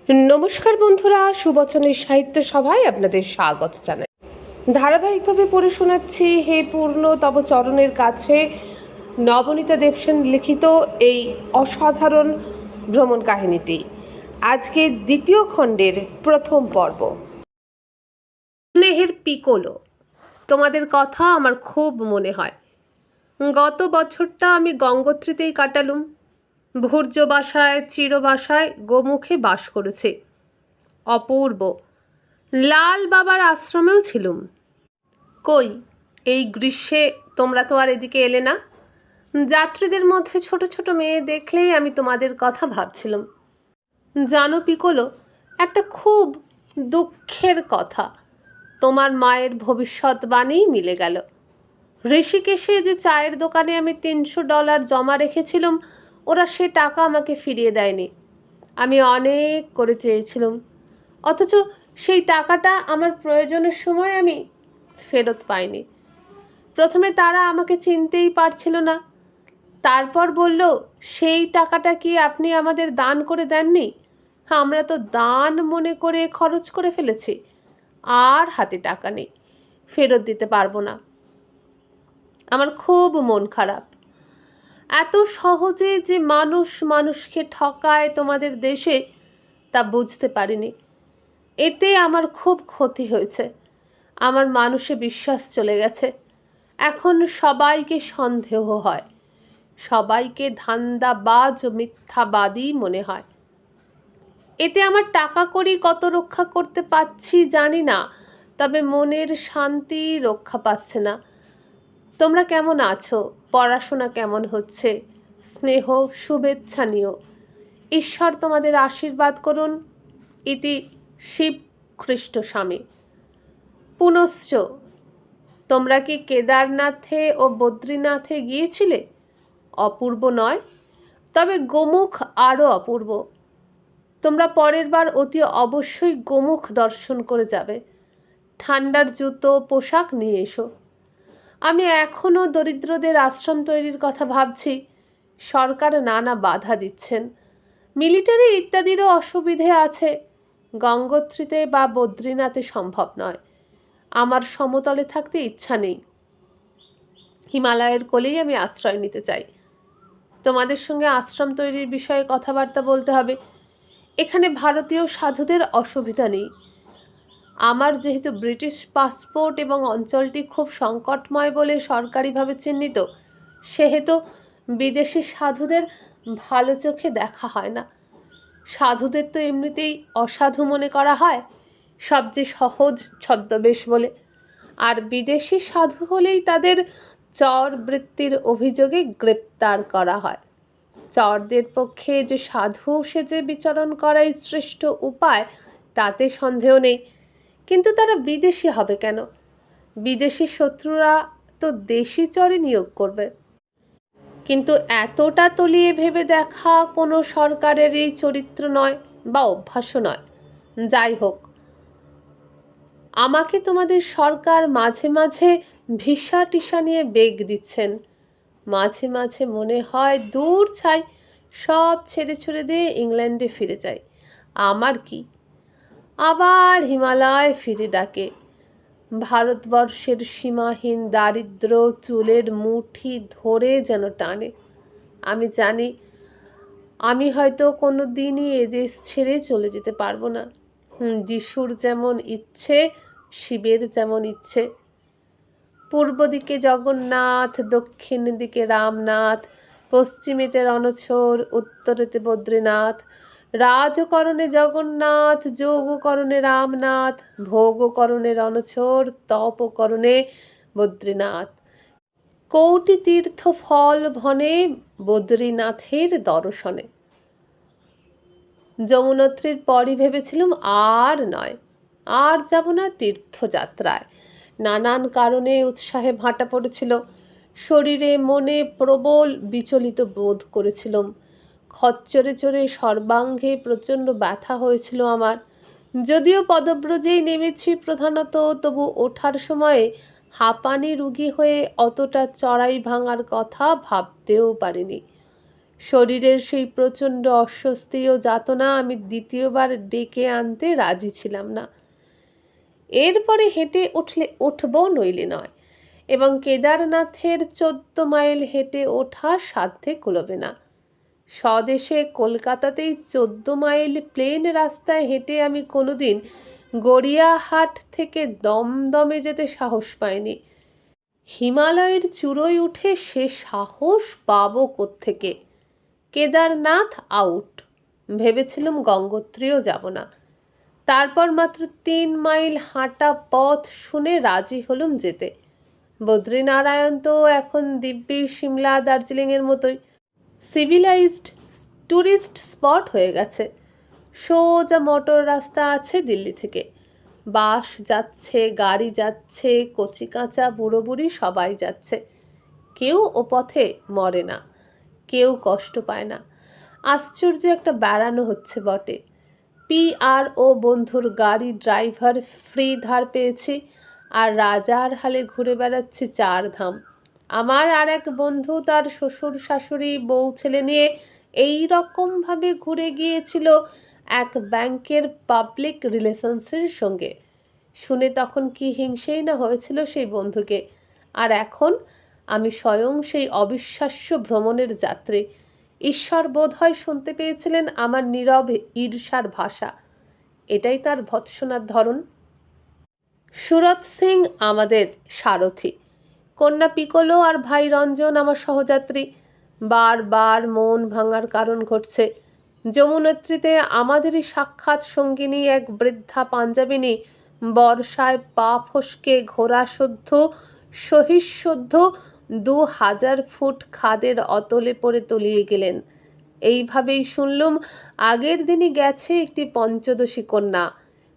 নমস্কার বন্ধুরা, সুবচনের সাহিত্য সভায় আপনাদের স্বাগত জানাই। ধারাবাহিকভাবে পড়ে শোনাচ্ছি হে পূর্ণ তব চরণের কাছে, নবনীতা দেবসেন লিখিত এই অসাধারণ ভ্রমণ কাহিনীটি। আজকে দ্বিতীয় খণ্ডের প্রথম পর্ব। স্নেহের পিকোলো। তোমাদের কথা আমার খুব মনে হয়। গত বছরটা আমি গঙ্গোত্রীতেই কাটালুম। ভূর্য বাসায় চিরবাসায় গোমুখে বাস করেছে। অপূর্ব। লাল বাবার আশ্রমেও ছিলুম। কই, এই গ্রীষ্মে তোমরা তো আর এদিকে এলে না। যাত্রীদের মধ্যে ছোট ছোট মেয়ে দেখলেই আমি তোমাদের কথা ভাবছিলাম। জানো পিকোলো, একটা খুব দুঃখের কথা। তোমার মায়ের ভবিষ্যৎবাণী মিলে গেল। ঋষিকেশে যে চায়ের দোকানে আমি $300 জমা রেখেছিলাম, ওরা সে টাকা আমাকে ফিরিয়ে দেয়নি। আমি অনেক করে চেয়েছিলাম, অথচ সেই টাকাটা আমার প্রয়োজনের সময় আমি ফেরত পাইনি। প্রথমে তারা আমাকে চিনতেই পারছিল না। তারপর বলল, সেই টাকাটা কি আপনি আমাদের দান করে দেননি? আমরা তো দান মনে করে খরচ করে ফেলেছি, আর হাতে টাকা নেই, ফেরত দিতে পারবো না। আমার খুব মন খারাপ। এত সহজে যে মানুষ মানুষকে ঠকায় তোমাদের দেশে, তা বুঝতে পারিনি। এতে আমার খুব ক্ষতি হয়েছে। আমার মানুষে বিশ্বাস চলে গেছে। এখন সবাইকে সন্দেহ হয়, সবাইকে ধান্দাবাজ ও মিথ্যাবাদী মনে হয়। এতে আমার টাকা কড়ি কত রক্ষা করতে পারছি জানি না, তবে মনের শান্তি রক্ষা পাচ্ছে না। তোমরা কেমন আছো? পড়াশোনা কেমন হচ্ছে? স্নেহ শুভেচ্ছা নিও। ঈশ্বর তোমাদের আশীর্বাদ করুন। ইতি শিব খ্রিস্ট স্বামী। পুনশ্চ, তোমরা কি কেদারনাথে ও বদ্রীনাথে গিয়েছিলে? অপূর্ব নয়? তবে গোমুখ আরও অপূর্ব। তোমরা পরের বার অতি অবশ্যই গোমুখ দর্শন করে যাবে। ঠান্ডার জুতো পোশাক নিয়ে এসো। আমি এখনও দরিদ্রদের আশ্রম তৈরির কথা ভাবছি। সরকার নানা বাধা দিচ্ছেন। মিলিটারি ইত্যাদিরও অসুবিধে আছে। গঙ্গোত্রীতে বা বদ্রীনাথে সম্ভব নয়। আমার সমতলে থাকতে ইচ্ছা নেই। হিমালয়ের কোলেই আমি আশ্রয় নিতে চাই। তোমাদের সঙ্গে আশ্রম তৈরির বিষয়ে কথাবার্তা বলতে হবে। এখানে ভারতীয় সাধুদের অসুবিধা নেই। আমার যেহেতু ব্রিটিশ পাসপোর্ট এবং অঞ্চলটি খুব সংকটময় বলে সরকারিভাবে চিহ্নিত, সেহেতু বিদেশি সাধুদের ভালো চোখে দেখা হয় না। সাধুদের তো এমনিতেই অসাধু মনে করা হয়, সবচেয়ে সহজ ছদ্মবেশ বলে। আর বিদেশি সাধু হলেই তাদের চর বৃত্তির অভিযোগে গ্রেপ্তার করা হয়। চরদের পক্ষে যে সাধু সেজে বিচরণ করাই শ্রেষ্ঠ উপায়, তাতে সন্দেহ নেই। কিন্তু তারা বিদেশি হবে কেন? বিদেশি শত্রুরা তো দেশি চরে নিয়োগ করবে। কিন্তু এতটা তলিয়ে ভেবে দেখা কোনো সরকারের এই চরিত্র নয় বা অভ্যাসও নয়। যাই হোক, আমাকে তোমাদের সরকার মাঝে মাঝে ভিসা টিসা নিয়ে বেগ দিচ্ছেন। মাঝে মাঝে মনে হয় দূর ছাই, সব ছেড়ে ছুড়ে দিয়ে ইংল্যান্ডে ফিরে যাই। আমার কি, আবার হিমালয় ফিরে ডাকে। ভারতবর্ষের সীমাহীন দারিদ্র চুলের মুঠি ধরে যেন টানে। আমি জানি আমি হয়তো কোনো দিনই এদেশ ছেড়ে চলে যেতে পারবো না। যিশুর যেমন ইচ্ছে, শিবের যেমন ইচ্ছে। পূর্ব দিকে জগন্নাথ, দক্ষিণ দিকে রামনাথ, পশ্চিমেতে রণছোড়, উত্তরেতে বদ্রীনাথ। রাজকরণে জগন্নাথ, যোগকরণে রামনাথ, ভোগকরণে রণছোড়, তপকরণে বদ্রীনাথ। কৌটি তীর্থ ফল ভনে বদ্রীনাথের দর্শনে। যমুনোত্রীর পরই ভেবেছিলাম আর নয়, আর যাব না তীর্থযাত্রায়। নানান কারণে উৎসাহে ভাটা পড়েছিল। শরীরে মনে প্রবল বিচলিত বোধ করেছিলাম। খচ্চরে চড়ে সর্বাঙ্গে প্রচণ্ড ব্যথা হয়েছিল আমার। যদিও পদব্রজেই নেমেছি প্রধানত, তবু ওঠার সময়ে হাঁপানি রুগী হয়ে অতটা চড়াই ভাঙার কথা ভাবতেও পারিনি। শরীরের সেই প্রচণ্ড অস্বস্তি ও যাতনা আমি দ্বিতীয়বার ডেকে আনতে রাজি ছিলাম না। এরপরে হেঁটে উঠব নইলে নয়, এবং কেদারনাথের 14 মাইল হেঁটে ওঠা সাধ্যে কুলোবে না। স্বদেশে কলকাতাতেই 14 মাইল প্লেন রাস্তায় হেঁটে আমি কোনোদিন গড়িয়াহাট থেকে দমদমে যেতে সাহস পাইনি। হিমালয়ের চূড়োয় উঠে সে সাহস পাবো কোত্থেকে? কেদারনাথ আউট। ভেবেছিলাম গঙ্গোত্রীও যাব না। তারপর মাত্র 3 মাইল হাঁটা পথ শুনে রাজি হলুম যেতে। বদ্রীনারায়ণ তো এখন দিব্যি সিমলা দার্জিলিংয়ের মতোই সিভিলাইজড ট্যুরিস্ট স্পট হয়ে গেছে। সোজা মোটর রাস্তা আছে দিল্লি থেকে। বাস যাচ্ছে, গাড়ি যাচ্ছে, কচি কাঁচা বুড়ো বুড়ি সবাই যাচ্ছে। কেউ ও পথে মরে না, কেউ কষ্ট পায় না। আশ্চর্য একটা বেড়ানো হচ্ছে বটে। PRO বন্ধুর গাড়ি ড্রাইভার ফ্রি ধার পেয়েছি, আর রাজার হালে ঘুরে বেড়াচ্ছি 4 ধাম। আমার আর এক বন্ধু তার শ্বশুর শাশুড়ি বউ ছেলে নিয়ে এই রকমভাবে ঘুরে গিয়েছিল এক ব্যাংকের পাবলিক রিলেশনসের সঙ্গে। শুনে তখন কি হিংসেই না হয়েছিল সেই বন্ধুকে। আর এখন আমি স্বয়ং সেই অবিশ্বাস্য ভ্রমণের যাত্রী। ঈশ্বর বোধহয় শুনতে পেয়েছিলেন আমার নীরব ঈর্ষার ভাষা। এটাই তার ভৎসনার ধরন। সুরত সিং আমাদের সারথি, কন্যা পিকোলো আর ভাই রঞ্জন আমার সহযাত্রী। বারবার মন ভাঙার কারণ ঘটছে। যমুনেত্রীতে আমাদেরই সাক্ষাৎ সঙ্গিনী এক বৃদ্ধা পাঞ্জাবিনী বর্ষায় পা ফসকে ঘোড়াসদ্ধ সহিষ্ণুদ্ধ 2000 ফুট খাদের অতলে পড়ে তলিয়ে গেলেন। এইভাবেই শুনলুম আগের দিনই গেছে একটি পঞ্চদশী কন্যা।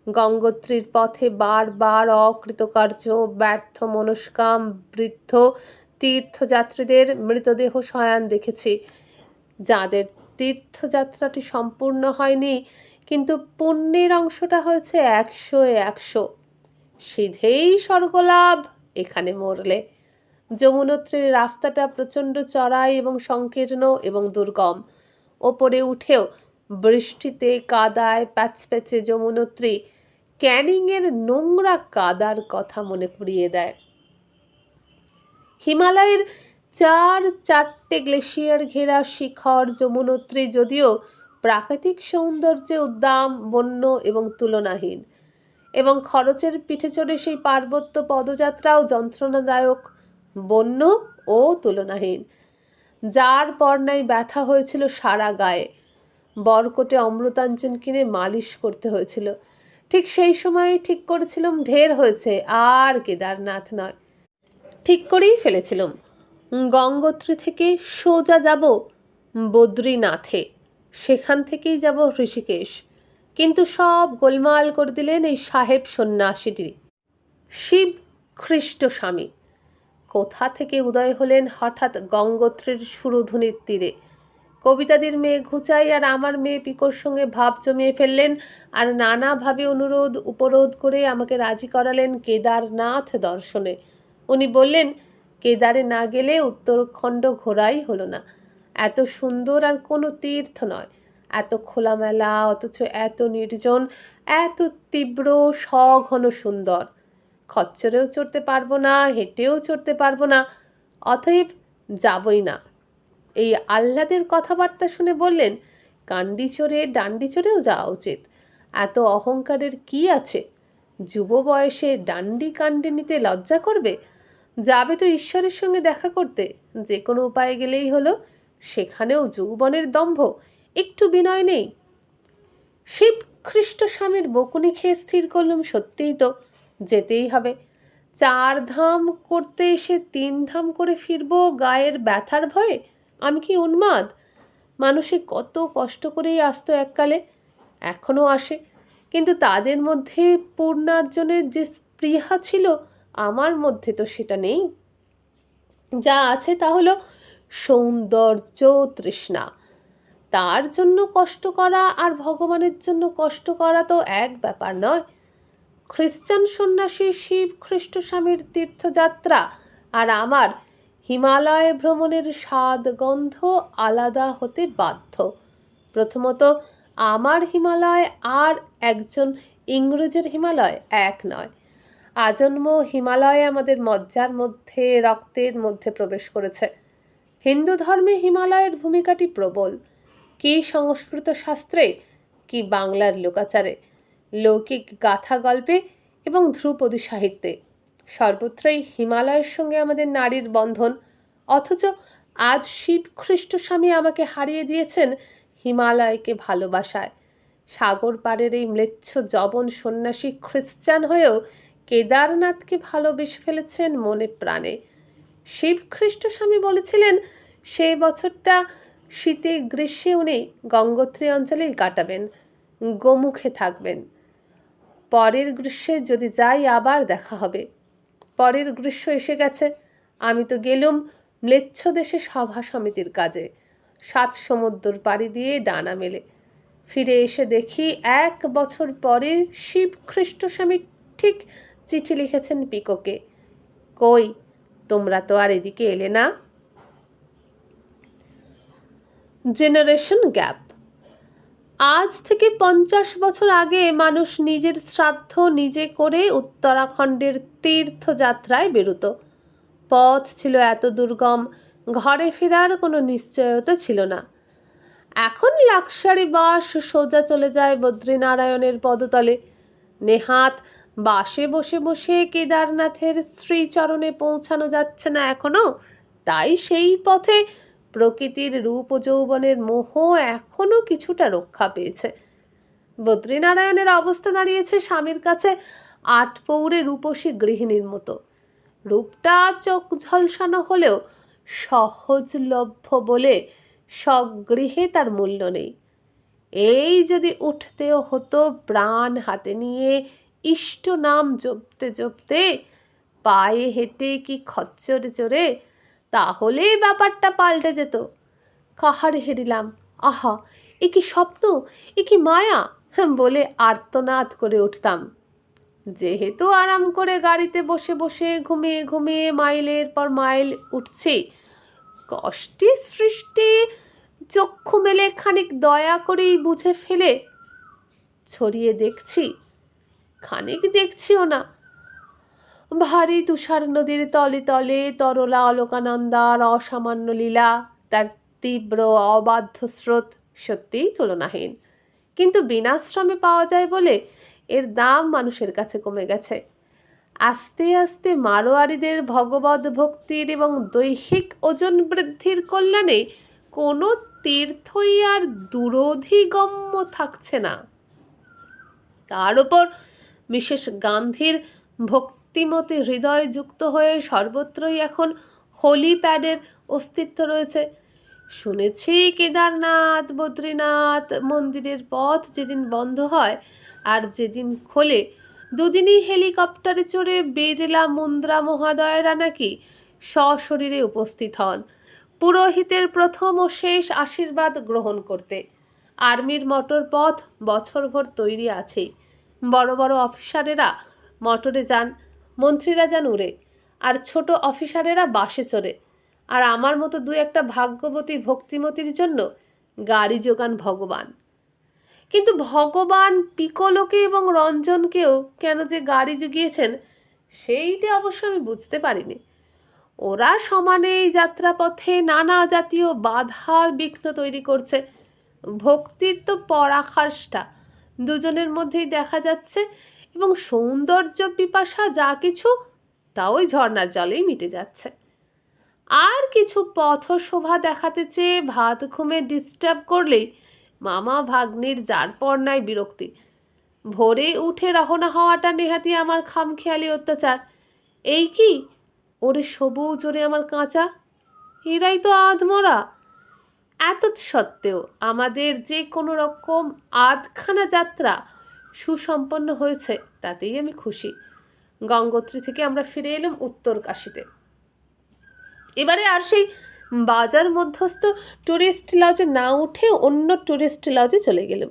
গঙ্গোত্রীর পথে বারবার অকৃতকার্য ব্যর্থ মনস্কাম বৃদ্ধ তীর্থযাত্রীদের মৃতদেহ শয়ান দেখেছি, যাদের তীর্থযাত্রাটি সম্পূর্ণ হয়নি, কিন্তু পুণ্যের অংশটা হয়েছে 100-100। সিধেই স্বর্গলাভ এখানে মরলে। যমুনোত্রীর রাস্তাটা প্রচণ্ড চড়াই এবং সংকীর্ণ এবং দুর্গম। ওপরে উঠেও বৃষ্টিতে কাদায় প্যাচপ্যাচে যমুনোত্রী ক্যানিংয়ের নোংরা কাদার কথা মনে করিয়ে দেয়। হিমালয়ের 4-4টে গ্লেশিয়ার ঘেরা শিখর যমুনোত্রী যদিও প্রাকৃতিক সৌন্দর্যে উদ্দাম, বন্য এবং তুলনাহীন, এবং খরচের পিঠে চড়ে সেই পার্বত্য পদযাত্রাও যন্ত্রণাদায়ক, বন্য ও তুলনাহীন। যার পর্নায় ব্যথা হয়েছিল সারা গায়ে। বরকটে অমৃতাঞ্জন কিনে মালিশ করতে হয়েছিল। ঠিক সেই সময় ঠিক করেছিলাম ঢের হয়েছে, আর কেদারনাথ নয়। ঠিক করেই ফেলেছিলাম গঙ্গোত্রী থেকে সোজা যাব বদ্রীনাথে, সেখান থেকেই যাব ঋষিকেশ। কিন্তু সব গোলমাল করে দিলেন এই সাহেব সন্ন্যাসীটি, শিব খ্রিস্ট স্বামী। কোথা থেকে উদয় হলেন হঠাৎ গঙ্গোত্রীর সুরধুনির তীরে। কবিতাদের মেয়ে ঘুচাই আর আমার মেয়ে পিকোর সঙ্গে ভাব জমিয়ে ফেললেন, আর নানাভাবে অনুরোধ উপরোধ করে আমাকে রাজি করালেন কেদারনাথ দর্শনে। উনি বললেন, কেদারে না গেলে উত্তরখণ্ড ঘোরাই হলো না। এত সুন্দর আর কোনো তীর্থ নয়, এত খোলামেলা অথচ এত নির্জন, এত তীব্র সঘন সুন্দর। খচ্চরেও চড়তে পারবো না, হেঁটেও চড়তে পারবো না, অতএব যাবই না। এই আহ্লাদের কথাবার্তা শুনে বললেন, কান্ডি চড়ে ডান্ডি চড়েও যাওয়া উচিত। এত অহংকারের কি আছে? যুব বয়সে ডান্ডি কান্ডি নিতে লজ্জা করবে? যাবে তো ঈশ্বরের সঙ্গে দেখা করতে, যে কোনো উপায়ে গেলেই হলো। সেখানেও যৌবনের দম্ভ, একটু বিনয় নেই। শিব খ্রিস্ট স্বামীর বকুনি খেয়ে স্থির করলুম সত্যিই তো যেতেই হবে। 4 ধাম করতে এসে 3 ধাম করে ফিরবো গায়ের ব্যথার ভয়ে? আমি কি উন্মাদ? মানুষে কত কষ্ট করেই আসতো এককালে, এখনও আসে, কিন্তু তাদের মধ্যে পূর্ণার্জনের যে স্পৃহা ছিল, আমার মধ্যে তো সেটা নেই। যা আছে তা হলো সৌন্দর্য তৃষ্ণা। তার জন্য কষ্ট করা আর ভগবানের জন্য কষ্ট করা তো এক ব্যাপার নয়। খ্রিস্টান সন্ন্যাসী শিব খ্রিস্ট স্বামীর তীর্থযাত্রা আর আমার হিমালয় ভ্রমণের স্বাদ গন্ধ আলাদা হতে বাধ্য। প্রথমত, আমার হিমালয় আর একজন ইংরেজের হিমালয় এক নয়। আজন্ম হিমালয় আমাদের মজ্জার মধ্যে, রক্তের মধ্যে প্রবেশ করেছে। হিন্দু ধর্মে হিমালয়ের ভূমিকাটি প্রবল। কি সংস্কৃত শাস্ত্রে, কি বাংলার লোকাচারে, লৌকিক গাথা গল্পে এবং ধ্রুপদী সাহিত্যে, সর্বত্রই হিমালয়ের সঙ্গে আমাদের নারীর বন্ধন। অথচ আজ শিব খ্রিস্ট স্বামী আমাকে হারিয়ে দিয়েছেন হিমালয়কে ভালোবাসায়। সাগর পাড়ের এই ম্লেচ্ছ জবন সন্ন্যাসী খ্রিস্টান হয়েও কেদারনাথকে ভালোবেসে ফেলেছেন মনে প্রাণে। শিব খ্রিস্ট স্বামী বলেছিলেন সেই বছরটা শীতে গ্রীষ্মে উনি গঙ্গোত্রী অঞ্চলেই কাটাবেন, গোমুখে থাকবেন। পরের গ্রীষ্মে যদি যাই আবার দেখা হবে। পরের গ্রীষ্ম এসে গেছে। আমি তো গেলুম ম্লেচ্ছ দেশে সভা সমিতির কাজে, 7 সমুদ্র পাড়ি দিয়ে ডানা মেলে। ফিরে এসে দেখি 1 বছর পরে শিব খ্রিস্ট স্বামী ঠিক চিঠি লিখেছেন পিকোকে, কই তোমরা তো আর এদিকে এলে না। Generation gap. আজ থেকে 50 বছর আগে মানুষ নিজের শ্রাদ্ধ নিজে করে উত্তরাখণ্ডের তীর্থযাত্রায় বেরোতো। পথ ছিল এত দুর্গম, ঘরে ফেরার কোনো নিশ্চয়তা ছিল না। এখন লাক্সারি বাস সোজা চলে যায় বদ্রীনারায়ণের পদতলে। নেহাত বাসে বসে বসে কেদারনাথের শ্রীচরণে পৌঁছানো যাচ্ছে না এখনো, তাই সেই পথে প্রকৃতির রূপ ও যৌবনের মোহ এখনো কিছুটা রক্ষা পেয়েছে। বদ্রীনারায়ণের অবস্থা দাঁড়িয়েছে স্বামীর কাছে 8 পৌরে রূপসী গৃহিণীর মতো। রূপটা চোখ ঝলসানো হলেও সহজলভ্য বলে স্বগৃহে তার মূল্য নেই। এই যদি উঠতেও হতো প্রাণ হাতে নিয়ে ইষ্ট নাম জপতে জপতে, পায়ে হেঁটে কি খচ্চরে চড়ে, তাহলে ব্যাপারটা পাল্টে যেত। কাহারে হেরিলাম, আহা এ কি স্বপ্ন, এ কি মায়া বলে আর্তনাদ করে উঠতাম। যেহেতু আরাম করে গাড়িতে বসে বসে ঘুমিয়ে ঘুমিয়ে মাইলের পর মাইল উঠছি, কষ্টে সৃষ্টি চক্ষু মেলে খানিক দয়া করেই বুঝে ফেলে ছড়িয়ে দেখছি, খানিক দেখছিও না। ভারী তুষার নদীর তলে তলে তরলা অলোকানন্দার অসামান্য লীলা, তার তীব্র অবাধ্য স্রোত সত্যিই তুলনাহীন। কিন্তু বিনাশ্রমে পাওয়া যায় বলে এর দাম মানুষের কাছে কমে গেছে। আস্তে আস্তে মারোয়ারিদের ভগবত ভক্তির এবং দৈহিক ওজন বৃদ্ধির কল্যাণে কোনো তীর্থই আর দুরধিগম্য থাকছে না। তার উপর মিসেস গান্ধীর ভক্তিমতী হৃদয় যুক্ত হয়ে সর্বত্রই এখন হোলি প্যাডের অস্তিত্ব রয়েছে। শুনেছি কেদারনাথ বদ্রীনাথ মন্দিরের পথ যেদিন বন্ধ হয় আর যেদিন খোলে, দুদিনই হেলিকপ্টারে চড়ে বিড়লা মুন্দ্রা মহোদয়েরা নাকি সশরীরে উপস্থিত হন পুরোহিতের প্রথম ও শেষ আশীর্বাদ গ্রহণ করতে। আর্মির মোটর পথ বছরভর তৈরি আছেই। বড় বড় অফিসারেরা মোটরে যান, মন্ত্রীরা যান উড়ে, আর ছোট অফিসারেরা বাসে চড়ে। আর আমার মতো 2-1 ভাগ্যবতী ভক্তিমতীর জন্য গাড়ি যোগান ভগবান। কিন্তু ভগবান পিকোলোকে এবং রঞ্জনকেও কেন যে গাড়ি জুগিয়েছেন সেইটা অবশ্য আমি বুঝতে পারিনি। ওরা সমানে এই যাত্রাপথে নানা জাতীয় বাধা বিঘ্ন তৈরি করছে। ভক্তির তো পরাকাষ্ঠা দুজনের মধ্যেই দেখা যাচ্ছে, এবং সৌন্দর্য পিপাসা যা কিছু তা ওই ঝর্ণার জলেই মিটে যাচ্ছে। আর কিছু পথশোভা দেখাতে চেয়ে ভাত ঘুমে ডিস্টার্ব করলেই মামা ভাগ্নির যারপরনায় বিরক্তি। ভোরে উঠে রওনা হওয়াটা নেহাতি আমার খামখেয়ালি অত্যাচার। এই কি ওরে সবুজ ওরে আমার কাঁচা, এরাই তো আধমরা। এত সত্ত্বেও আমাদের যে কোনো রকম আধখানা যাত্রা সুসম্পন্ন হয়েছে তাতেই আমি খুশি। গঙ্গোত্রী থেকে আমরা ফিরে এলাম উত্তর কাশীতে। এবারে আর সেই বাজার মধ্যস্থ টুরিস্ট লজে না উঠে অন্য টুরিস্ট লজে চলে গেলাম।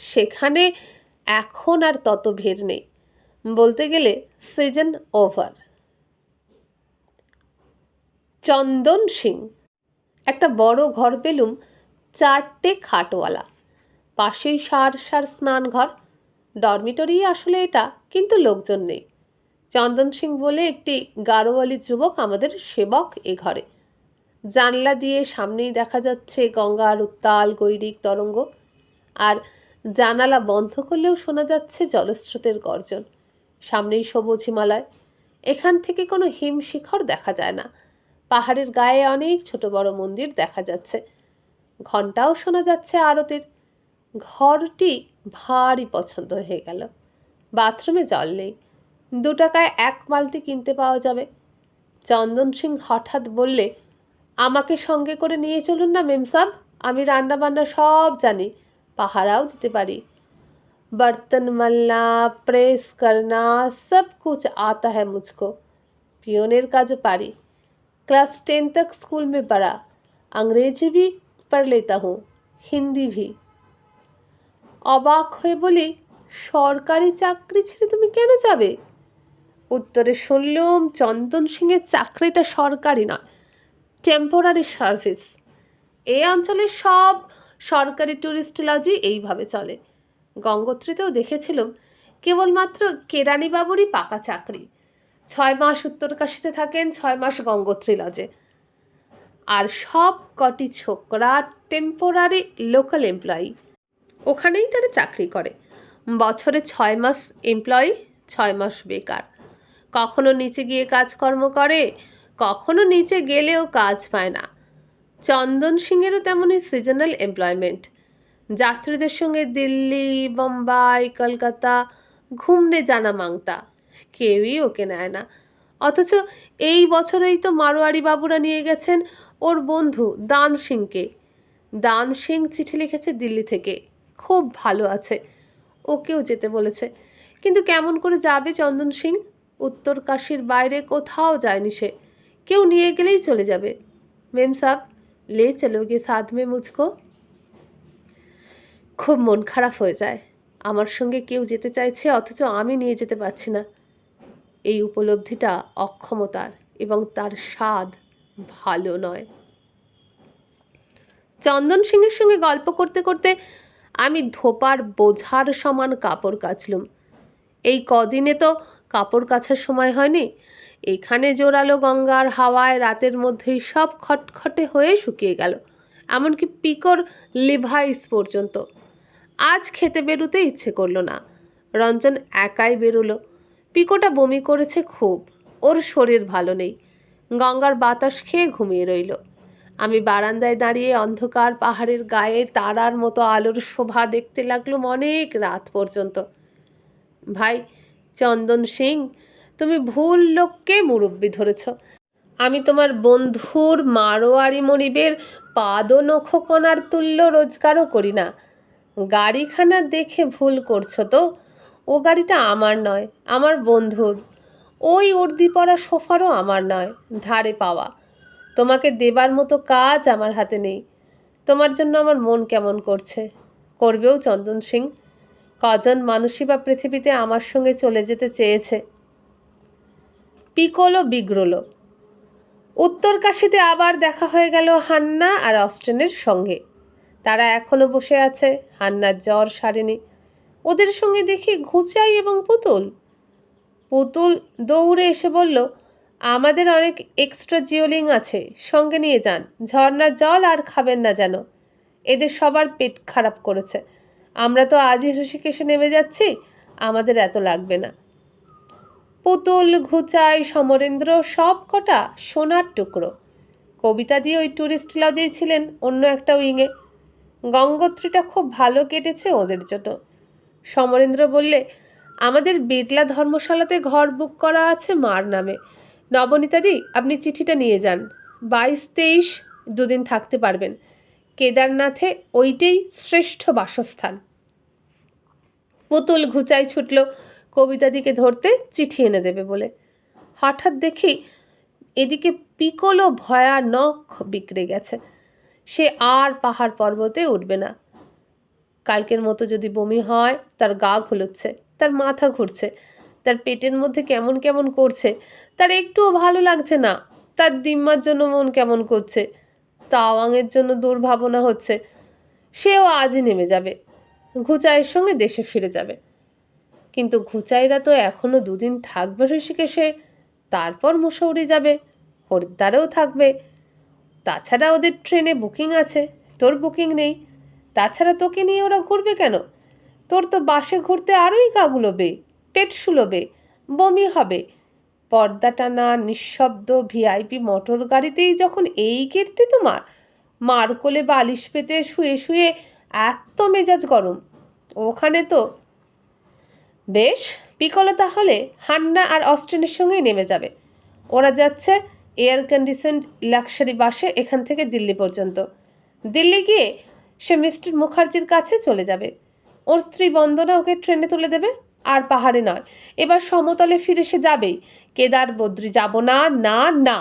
সেখানে এখন আর তত ভিড় নেই, বলতে গেলে সিজন ওভার। চন্দন সিং। একটা বড় ঘর পেলুম, 4টে খাটওয়ালা, পাশেই সার স্নানঘর। ডরমিটরি আসলে এটা, কিন্তু লোকজন নেই। চন্দন সিং বলে একটি গারোয়ালি যুবক আমাদের সেবক এ ঘরে। জানলা দিয়ে সামনেই দেখা যাচ্ছে গঙ্গার উত্তাল গৈরিক তরঙ্গ, আর জানালা বন্ধ করলেও শোনা যাচ্ছে জলস্রোতের গর্জন। সামনেই সবুজ হিমালয়। এখান থেকে কোনো হিমশিখর দেখা যায় না। পাহাড়ের গায়ে অনেক ছোট বড় মন্দির দেখা যাচ্ছে। ঘণ্টাও শোনা যাচ্ছে আরতির। ঘরটি ভারী পছন্দ হয়ে গেল। বাথরুমে জল নেই, 2 টাকায় 1 বালতি কিনতে পাওয়া যাবে। চন্দন সিং হঠাৎ বললে, আমাকে সঙ্গে করে নিয়ে চলুন না মেমসাব, আমি রান্না বান্না সব জানি, পাহারাও দিতে পারি। बर्तन मलना, प्रेस करना, सब कुछ आता है मुझको। पियोनेर काज पारी, क्लास 10 तक स्कूल में पढ़ा, अंग्रेजी भी पढ़ लेता हूँ, हिंदी भी। অবাক হয়ে বলি, সরকারি চাকরি ছেড়ে তুমি কেন যাবে? উত্তরে শুনলুম চন্দন সিংয়ের চাকরিটা সরকারি নয়, টেম্পোরারি সার্ভিস। এই অঞ্চলের সব সরকারি ট্যুরিস্ট লজই এইভাবে চলে। গঙ্গোত্রীতেও দেখেছিলাম কেবলমাত্র কেরানিবাবুরই পাকা চাকরি। 6 মাস উত্তরকাশীতে থাকেন, 6 মাস গঙ্গোত্রী লজে। আর সব কটি ছোকরা টেম্পোরারি লোকাল এমপ্লয়ি, ওখানেই তারা চাকরি করে। বছরে 6 মাস এমপ্লয়ি, 6 মাস বেকার। কখনো নিচে গিয়ে কাজকর্ম করে, কখনো নিচে গেলেও কাজ পায় না। চন্দন সিংয়েরও তেমনই সিজনাল এমপ্লয়মেন্ট। যাত্রীদের সঙ্গে দিল্লি, বোম্বাই, কলকাতা ঘুমনে জানা মাংতা, কেউই ওকে নেয় না। অথচ এই বছরেই তো মারোয়ারি বাবুরা নিয়ে গেছেন ওর বন্ধু দান সিংকে। দান সিং চিঠি লিখেছে দিল্লি থেকে, খুব ভালো আছে, ওকেও যেতে বলেছে। কিন্তু কেমন করে যাবে চন্দন সিং? উত্তরকাশীর বাইরে কোথাও যায়নি সে, কেউ নিয়ে গেলেই চলে যাবে। মেম সাব, লে চলোগে সাথ মে মুঝকো? খুব মন খারাপ হয়ে যায়। আমার সঙ্গে কেউ যেতে চাইছে, অথচ আমি নিয়ে যেতে পারছি না। এই উপলব্ধিটা অক্ষমতার, এবং তার স্বাদ ভালো নয়। চন্দন সিংয়ের সঙ্গে গল্প করতে করতে আমি ধোপার বোঝার সমান কাপড় কাচলুম। এই কদিনে তো কাপড় কাচার সময় হয়নি। এখানে জোরালো গঙ্গার হাওয়ায় রাতের মধ্যেই সব খটখটে হয়ে শুকিয়ে গেল, এমনকি পিকোর লিভাইস পর্যন্ত। আজ খেতে বেরোতে ইচ্ছে করলো না। রঞ্জন একাই বেরোলো। পিকোটা বমি করেছে খুব, ওর শরীর ভালো নেই। গঙ্গার বাতাস খেয়ে ঘুমিয়ে রইল। আমি বারান্দায় দাঁড়িয়ে অন্ধকার পাহাড়ের গায়ে তারার মতো আলোর শোভা দেখতে লাগলুম অনেক রাত পর্যন্ত। ভাই চন্দন সিং, তুমি ভুল লোককে মুরব্বি ধরেছ। আমি তোমার বন্ধুর মারোয়ারি মনিবের পাদনখকণার তুল্য রোজগারও করি না। গাড়িখানা দেখে ভুল করছো তো। ও গাড়িটা আমার নয়, আমার বন্ধুর। ওই উর্দি পরা সোফারও আমার নয়, ধারে পাওয়া। তোমাকে দেবার মতো কাজ আমার হাতে নেই। তোমার জন্য আমার মন কেমন করছে, করবেও চন্দন সিং। কজন মানুষই বা পৃথিবীতে আমার সঙ্গে চলে যেতে চেয়েছে। পিকোলো বিগড়লো। উত্তরকাশীতে আবার দেখা হয়ে গেল হান্না আর অস্টেনের সঙ্গে। তারা এখনও বসে আছে, হান্নার জ্বর সারেনি। ওদের সঙ্গে দেখি ঘুচাই এবং পুতুল। পুতুল দৌড়ে এসে বলল, আমাদের অনেক এক্সট্রা জিওলিং আছে, সঙ্গে নিয়ে যান। ঝর্ণার জল আর খাবেন না যেন, এদের সবার পেট খারাপ করেছে। আমরা তো আজই ঋষিকেশে নেমে যাচ্ছি, আমাদের এত লাগবে না। পুতুল, ঘুচাই, সমরেন্দ্র সব কটা সোনার টুকরো। কবিতা দিয়ে ওই ট্যুরিস্ট লজেই ছিলেন অন্য একটা উইংয়ে। গঙ্গোত্রীটা খুব ভালো কেটেছে ওদের জন্য। সমরেন্দ্র বললে, আমাদের বিড়লা ধর্মশালাতে ঘর বুক করা আছে মার নামে। নবনীতাদি, আপনি চিঠিটা নিয়ে যান। 22-23 দুদিন থাকতে পারবেন। কেদারনাথে ওইটাই শ্রেষ্ঠ বাসস্থান। পুতুল ঘুচাই ছুটল কবিতাদিকে ধরতে, চিঠি এনে দেবে বলে। হঠাৎ দেখি এদিকে পিকোলো ভয়ানক বিগড়ে গেছে। সে আর পাহাড় পর্বতে উঠবে না। কালকের মতো যদি বমি হয়, তার গা ঘুলোচ্ছে, তার মাথা ঘুরছে, তার পেটের মধ্যে কেমন কেমন করছে, তার একটুও ভালো লাগছে না। তার দিম্মার জন্য মন কেমন করছে, তাওয়াংয়ের জন্য দুর্ভাবনা হচ্ছে। সেও আজই নেমে যাবে, ঘুচাইয়ের সঙ্গে দেশে ফিরে যাবে। কিন্তু ঘুচাইরা তো এখনো 2 দিন থাকবে ঋষিকেশে, তারপর মুসৌরি যাবে, হরিদ্বারেও থাকবে। তাছাড়া ওদের ট্রেনে বুকিং আছে, তোর বুকিং নেই। তাছাড়া তোকে নিয়ে ওরা ঘুরবে কেন? তোর তো বাসে ঘুরতে আরোই গা গুলোবে, পেট শুলোবে, বমি হবে। পর্দা টানা নিঃশব্দ ভিআইপি মোটর গাড়িতেই যখন এই কীর্তি তোমার, মার কোলে বালিশ পেতে শুয়ে শুয়ে এত মেজাজ গরম, ওখানে তো বেশ। পিকলো তাহলে হান্না আর অস্টিনের সঙ্গেই নেমে যাবে। ওরা যাচ্ছে এয়ার কন্ডিশনড লাক্সারি বাসে এখান থেকে দিল্লি পর্যন্ত। দিল্লি গিয়ে সে মিস্টার মুখার্জির কাছে চলে যাবে। ওর স্ত্রী বন্দনা ওকে ট্রেনে তুলে দেবে। আর পাহাড়ে নয়, এবার সমতলে ফিরে সে যাবেই। কেদার বদ্রি যাব না, না না।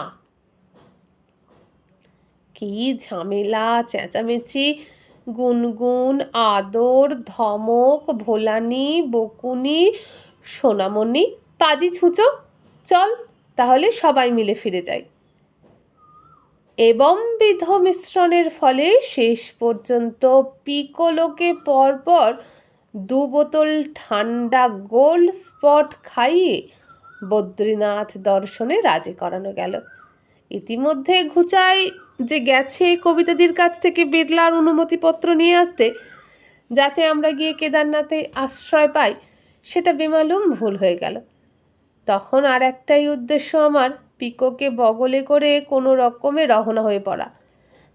কি ঝামেলা, চেঁচামেচি, গুনগুন, আদর, ধমক, ভোলানি, বকুনি, সোনামণি, পাজি ছুঁচো। চল তাহলে সবাই মিলে ফিরে যাই। এবং বিধ মিশ্রণের ফলে শেষ পর্যন্ত পিকোলোকে পরপর 2 বোতল ঠান্ডা গোল্ড স্পট খাইয়ে বদ্রীনাথ দর্শনে রাজি করানো গেল। ইতিমধ্যে ঘুচাই যে গেছে কবিতাদির কাছ থেকে বিড়লার অনুমতিপত্র নিয়ে আসতে, যাতে আমরা গিয়ে কেদারনাথে আশ্রয় পাই, সেটা বেমালুম ভুল হয়ে গেল। তখন আর একটাই উদ্দেশ্য আমার, পিকোকে বগলে করে কোনো রকমে রওনা হয়ে পড়া,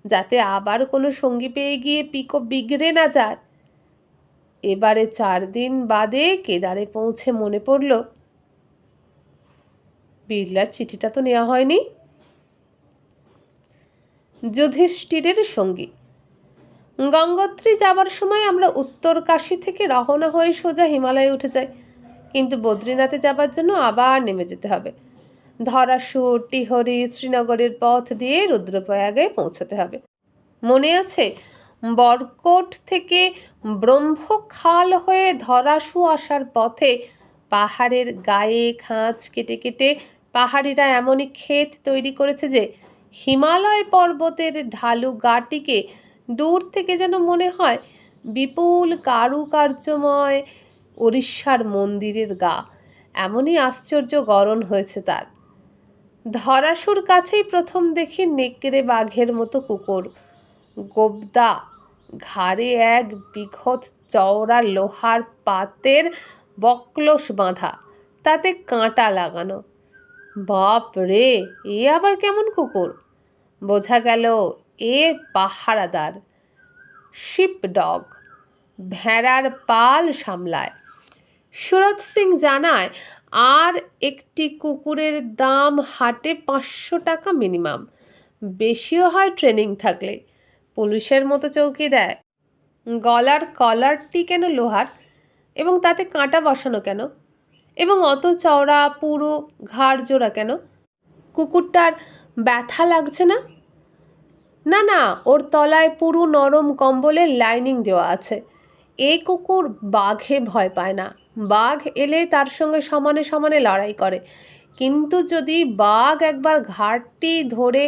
যাতে আবার কোনো সঙ্গী পেয়ে গিয়ে পিকো বিগড়ে না যায়। এবারে 4 দিন বাদে কেদারে পৌঁছে মনে পড়ল, বিড়লার চিঠিটা তো নেওয়া হয়নি। যুধিষ্ঠিরের সঙ্গী। গঙ্গোত্রী যাবার সময় আমরা উত্তর কাশী থেকে রওনা হয়ে সোজা হিমালয়ে উঠে যাই, কিন্তু বদ্রীনাথে যাবার জন্য আবার নেমে যেতে হবে। ধরাসুর, টিহরি, শ্রীনগরের পথ দিয়ে রুদ্রপ্রয়াগে পৌঁছতে হবে। মনে আছে, বরকোট থেকে ব্রহ্মখাল হয়ে ধরাসু আসার পথে পাহাড়ের গায়ে খাঁজ কেটে কেটে পাহাড়িরা এমনই ক্ষেত তৈরি করেছে যে হিমালয় পর্বতের ঢালু গাটিকে দূর থেকে যেন মনে হয় বিপুল কারুকার্যময় উড়িষ্যার মন্দিরের গা। এমনই আশ্চর্য গড়ন হয়েছে তার। ধরাসুর কাছেই প্রথম দেখি নেকড়ে বাঘের মতো কুকুর, গোবদা, ঘাড়ে এক বিঘত চওড়া লোহার পাতের বকলস বাঁধা, তাতে কাঁটা লাগানো। বাপ রে, এ আবার কেমন কুকুর? বোঝা গেল এ পাহারাদার, শিপ ডগ, ভেড়ার পাল সামলায়। সুরত সিং জানায় আর একটি কুকুরের দাম হাটে 500 টাকা মিনিমাম, বেশিও হয় ট্রেনিং থাকলে। পুলিশের মতো চৌকি দেয়। গলার কলারটি কেন লোহার, এবং তাতে কাঁটা বসানো কেন, এবং অত চওড়া পুরো ঘাড় জোড়া কেন? কুকুরটার ব্যথা লাগছে না? না না, ওর তলায় পুরো নরম কম্বলের লাইনিং দেওয়া আছে। এই কুকুর বাঘে ভয় পায় না। বাঘ এলে তার সঙ্গে সমানে সমানে লড়াই করে, কিন্তু যদি বাঘ একবার ঘাড়টি ধরে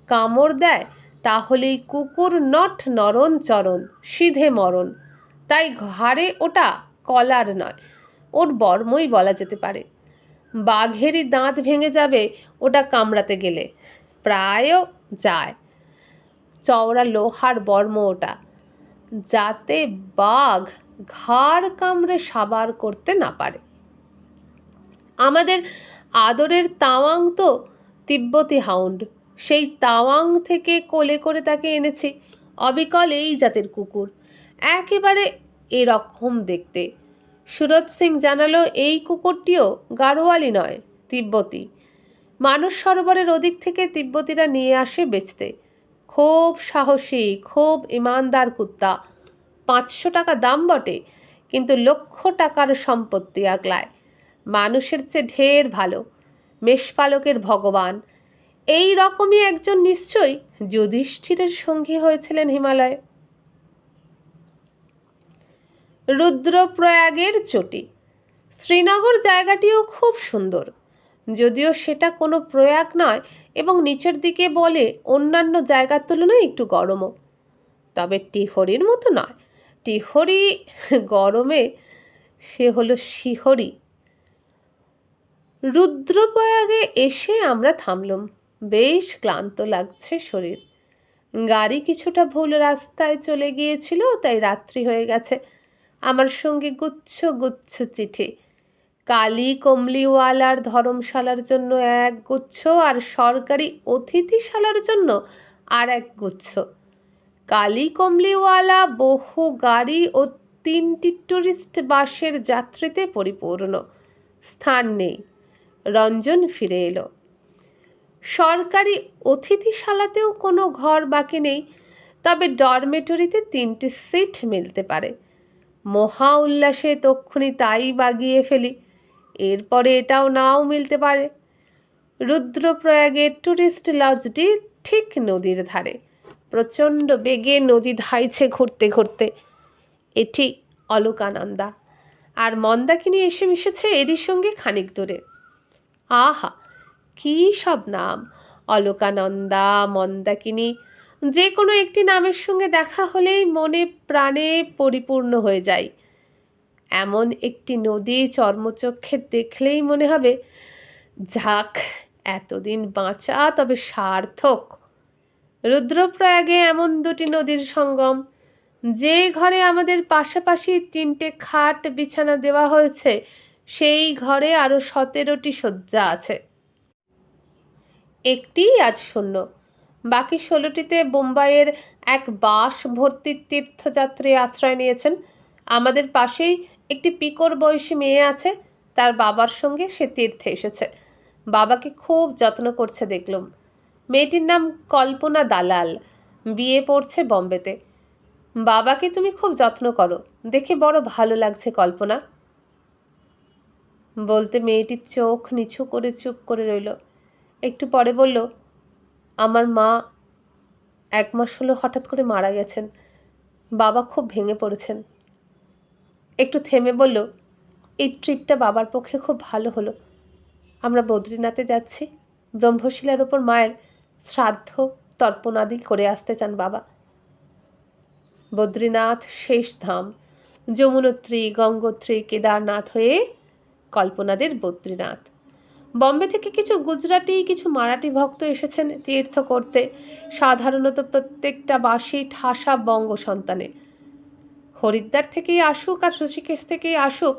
কামড় দেয়, তাহলেই কুকুর নট নরণ চরণ, সিধে মরণ। তাই ঘাড়ে ওটা কলার নয়, ওর বর্মই বলা যেতে পারে। বাঘেরই দাঁত ভেঙে যাবে ওটা কামড়াতে গেলে, প্রায়ও যায়। চওড়া লোহার বর্ম ওটা, যাতে বাঘ ঘাড় কামড়ে সাবার করতে না পারে। আমাদের আদরের তাওয়াং তো তিব্বতী হাউন্ড, সেই তাওয়াং থেকে কোলে করে তাকে এনেছি। অবিকল এই জাতের কুকুর, একেবারে এরকম দেখতে। সুরত সিং জানালো এই কুকুরটিও গাড়োয়ালি নয়, তিব্বতী। মানস সরোবরের ওদিক থেকে তিব্বতীরা নিয়ে আসে বেচতে। খুব সাহসী, খুব ইমানদার কুত্তা। 500 টাকা দাম বটে, কিন্তু লক্ষ টাকার সম্পত্তি আগলায়। মানুষের চেয়ে ঢের ভালো, মেষপালকের ভগবান। এই রকমই একজন নিশ্চয়ই যুধিষ্ঠিরের সঙ্গী হয়েছিলেন হিমালয়ে। রুদ্রপ্রয়াগের চটি। শ্রীনগর জায়গাটিও খুব সুন্দর। যদিও সেটা কোনো প্রয়াগ নয় এবং নিচের দিকে বলে অন্যান্য জায়গার তুলনায় একটু গরমও। তবে টিহরির মতো নয়। টিহরি গরমে সে হলো শিহরি। রুদ্রপ্রয়াগে এসে আমরা থামলুম। বেশ ক্লান্ত লাগছে শরীর। গাড়ি কিছুটা ভুল রাস্তায় চলে গিয়েছিল, তাই রাত্রি হয়ে গেছে। আমার সঙ্গে গুচ্ছ গুচ্ছ চিঠি। কালী কমলিওয়ালার ধর্মশালার জন্য এক গুচ্ছ আর সরকারি অতিথিশালার জন্য আর এক গুচ্ছ। কালী কমলিওয়ালা বহু গাড়ি ও 3টি টুরিস্ট বাসের যাত্রীতে পরিপূর্ণ। স্থান নেই। রঞ্জন ফিরে এলো। সরকারি অতিথিশালাতেও কোনো ঘর বাকি নেই, তবে ডরমেটরিতে 3টি সিট মিলতে পারে। মহা উল্লাসে তক্ষুনি তাই বাগিয়ে ফেলি। এরপরে এটাও নাও মিলতে পারে। রুদ্রপ্রয়াগের টুরিস্ট লজটি ঠিক নদীর ধারে। প্রচণ্ড বেগে নদী ধাইছে ঘুরতে ঘুরতে। এটি অলকানন্দা, আর মন্দাকিনী এসে মিশেছে এরই সঙ্গে খানিক দূরে। আহা, কী সব নাম! অলকানন্দা, মন্দাকিনী, যে কোনো একটি নামের সঙ্গে দেখা হলেই মনে প্রাণে পরিপূর্ণ হয়ে যায়। এমন একটি নদী চর্মচক্ষে দেখলেই মনে হবে, যাক, এতদিন বাঁচা তবে সার্থক। রুদ্রপ্রয়াগে এমন 2টি নদীর সঙ্গম। যে ঘরে আমাদের পাশাপাশি 3টে খাট বিছানা দেওয়া হয়েছে, সেই ঘরে আরও 17টি শয্যা আছে। একটিই আজ শূন্য। বাকি 16টিতে বোম্বাইয়ের এক বাস ভর্তি তীর্থযাত্রী আশ্রয় নিয়েছেন। আমাদের পাশেই একটি পিকোর বয়সী মেয়ে আছে। তার বাবার সঙ্গে সে তীর্থে এসেছে। বাবাকে খুব যত্ন করছে দেখলুম। মেয়েটির নাম কল্পনা দালাল, বিয়ে পড়ছে বম্বেতে। বাবাকে তুমি খুব যত্ন করো, দেখে বড় ভালো লাগছে কল্পনা। বলতে মেয়েটির চোখ নিচু করে চুপ করে রইল। একটু পরে বলল, আমার মা 1 মাস হলো হঠাৎ করে মারা গেছেন। বাবা খুব ভেঙে পড়েছেন। একটু থেমে বলল, এই ট্রিপটা বাবার পক্ষে খুব ভালো হলো। আমরা বদ্রীনাথে যাচ্ছি। ব্রহ্মশিলার ওপর মায়ের শ্রাদ্ধ তর্পণাদি করে আসতে চান বাবা। বদ্রীনাথ শেষ ধাম। যমুনোত্রী, গঙ্গোত্রী, কেদারনাথ হয়ে কল্পনাদের বদ্রীনাথ। বম্বে থেকে কিছু গুজরাটি, কিছু মারাঠি ভক্ত এসেছেন তীর্থ করতে। সাধারণত প্রত্যেকটা বাসই ঠাসা বঙ্গ সন্তানে। হরিদ্বার থেকেই আসুক আর ঋষিকেশ থেকেই আসুক,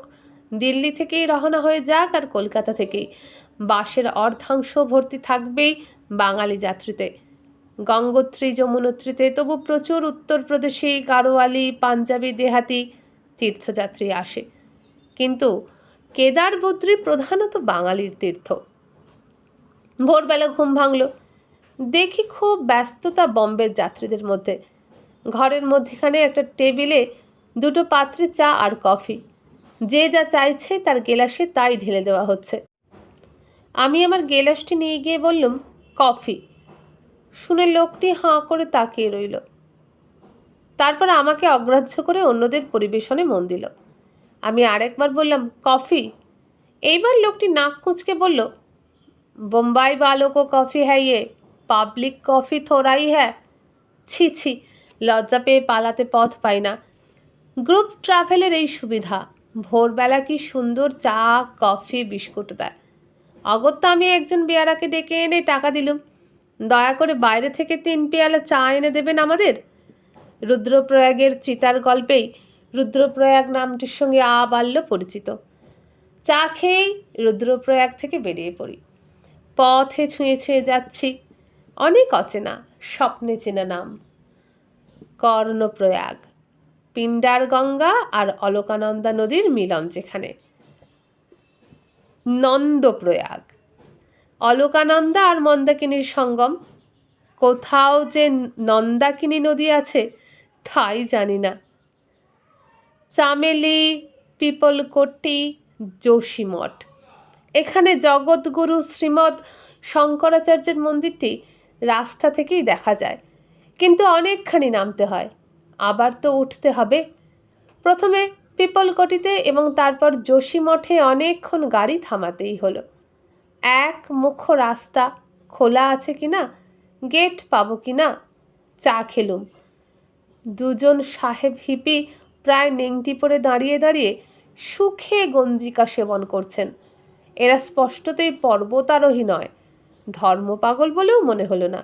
দিল্লি থেকেই রওনা হয়ে যাক আর কলকাতা থেকেই, বাসের অর্ধাংশ ভর্তি থাকবেই বাঙালি যাত্রীতে। গঙ্গোত্রী, যমুনোত্রীতে তবু প্রচুর উত্তরপ্রদেশী, গাড়োয়ালি, পাঞ্জাবি, দেহাতি তীর্থযাত্রী আসে। কিন্তু কেদার বদ্রী প্রধানত বাঙালির তীর্থ। ভোরবেলা ঘুম ভাঙল, দেখি খুব ব্যস্ততা বম্বের যাত্রীদের মধ্যে। ঘরের মধ্যেখানে একটা টেবিলে 2টো পাত্রে চা আর কফি। যে যা চাইছে তার গেলাসে তাই ঢেলে দেওয়া হচ্ছে। আমি আমার গেলাসটি নিয়ে গিয়ে বললুম, কফি। শুনে লোকটি হাঁ করে তাকিয়ে রইল। তারপর আমাকে অগ্রাহ্য করে অন্যদের পরিবেশনে মন দিল। আমি আরেকবার বললাম, কফি। এইবার লোকটি নাক কুঁচকে বলল, বোম্বাই वालों को कॉफ़ी है ये, পাবলিক কফি থোড়াই হ্যাঁ। ছি ছি, লজ্জা পেয়ে পালাতে পথ পাই না। গ্রুপ ট্রাভেলের এই সুবিধা, ভোরবেলা কি সুন্দর চা, কফি, বিস্কুট দেয়। অগত্যা আমি একজন বেয়ারাকে ডেকে এনে টাকা দিলুম, দয়া করে বাইরে থেকে 3 পেয়ালা চা এনে দেবেন আমাদের। রুদ্রপ্রয়াগের চিতার গল্পেই রুদ্রপ্রয়াগ নামটির সঙ্গে আবাল্য পরিচিত। চা খেয়েই রুদ্রপ্রয়াগ থেকে বেরিয়ে পড়ি। পথে ছুঁয়ে ছুঁয়ে যাচ্ছি অনেক অচেনা, স্বপ্নে চেনা নাম। কর্ণপ্রয়াগ, পিণ্ডার গঙ্গা আর অলকানন্দা নদীর মিলন যেখানে। নন্দপ্রয়াগ, অলকানন্দা আর মন্দাকিনীর সঙ্গম। কোথাও যে নন্দাকিনী নদী আছে তাই জানি না। চামেলি, পিপলকোটি, যোশীমঠ। এখানে জগৎগুরু শ্রীমৎ শঙ্করাচার্যের মন্দিরটি রাস্তা থেকেই দেখা যায়, কিন্তু অনেকখানি নামতে হয়, আবার তো উঠতে হবে। প্রথমে পিপলকোটিতে এবং তারপর যোশীমঠে অনেকক্ষণ গাড়ি থামাতেই হলো। এক মুখ রাস্তা খোলা আছে কি না, গেট পাবো কি না। চা খেলুম। দুজন সাহেব হিপি প্রায় নেংটি পরে দাঁড়িয়ে দাঁড়িয়ে সুখে গঞ্জিকা সেবন করছেন। এরা স্পষ্টতই পর্বতারোহী নয়, ধর্মপাগল বলেও মনে হলো না।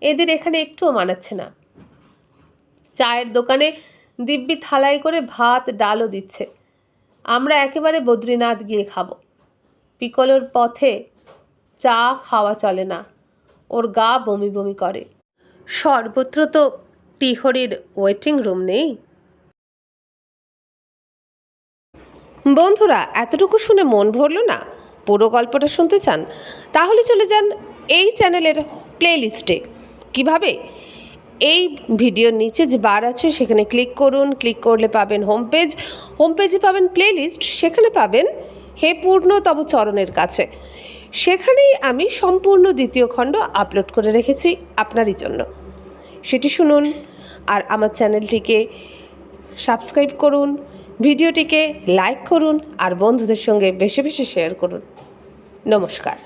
এদের এখানে একটুও মানাচ্ছে না। চায়ের দোকানে দিব্যি থালায় করে ভাত ডালও দিচ্ছে। আমরা একেবারে বদ্রীনাথ গিয়ে খাবো। পিকলোর পথে চা খাওয়া চলে না, ওর গা বমি বমি করে। সর্বত্র তো টিহরির ওয়েটিং রুম নেই। বন্ধুরা, এতটুকু শুনে মন ভরল না? পুরো গল্পটা শুনতে চান? তাহলে চলে যান এই চ্যানেলের প্লেলিস্টে। কিভাবে? এই ভিডিওর নিচে যে বার আছে সেখানে ক্লিক করুন। ক্লিক করলে পাবেন হোম পেজ, হোম পেজে পাবেন প্লেলিস্ট, সেখানে পাবেন হে পূর্ণ তব চরণের কাছে। সেখানেই আমি সম্পূর্ণ দ্বিতীয় খণ্ড আপলোড করে রেখেছি আপনারই জন্য, সেটি শুনুন। আর আমার চ্যানেলটিকে সাবস্ক্রাইব করুন, ভিডিওটিকে লাইক করুন আর বন্ধুদের সঙ্গে বেশি বেশি শেয়ার করুন। নমস্কার।